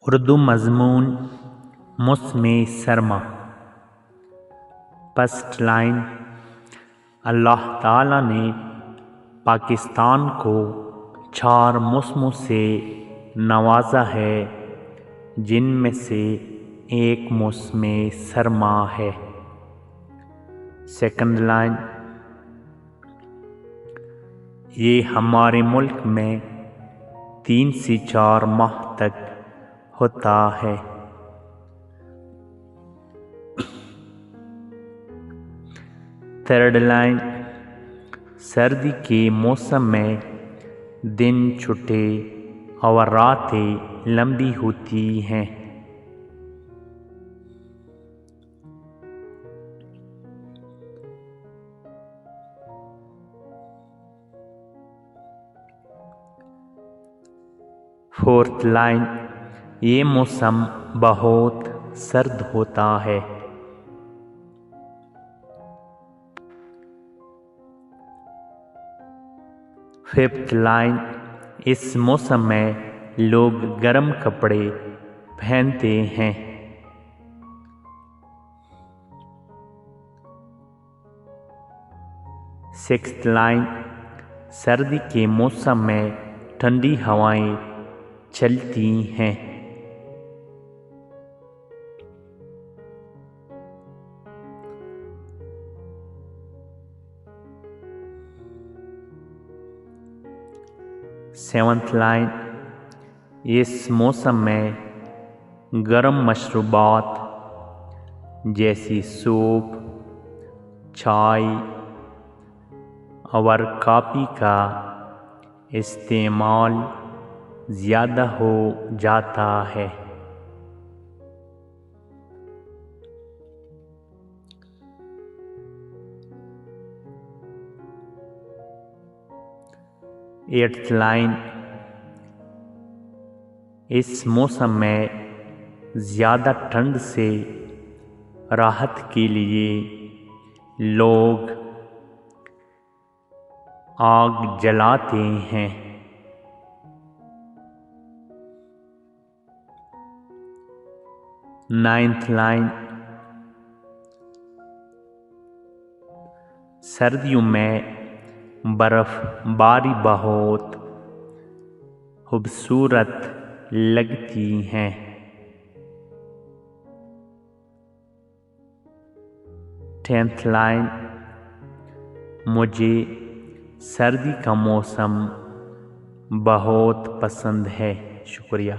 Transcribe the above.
اردو مضمون موسم سرما۔ فسٹ لائن، اللہ تعالیٰ نے پاکستان کو 4 موسموں سے نوازا ہے، جن میں سے ایک موسم سرما ہے۔ سیکنڈ لائن، یہ ہمارے ملک میں 3 سے 4 ماہ تک ہوتا ہے۔ تھرڈ لائن، سردی کے موسم میں دن چھوٹے اور راتیں لمبی ہوتی ہیں۔ فورتھ لائن، یہ موسم بہت سرد ہوتا ہے۔ ففتھ لائن، اس موسم میں لوگ گرم کپڑے پہنتے ہیں۔ سکستھ لائن، سردی کے موسم میں ٹھنڈی ہوائیں چلتی ہیں۔ سیونتھ لائن، اس موسم میں گرم مشروبات جیسی سوپ، چائے اور کافی کا استعمال زیادہ ہو جاتا ہے۔ ایٹتھ لائن، اس موسم میں زیادہ ٹھنڈ سے راحت کے لیے لوگ آگ جلاتے ہیں۔ نائنتھ لائن، سردیوں میں برف باری بہت خوبصورت لگتی ہیں۔ ٹینتھ لائن، مجھے سردی کا موسم بہت پسند ہے۔ شکریہ۔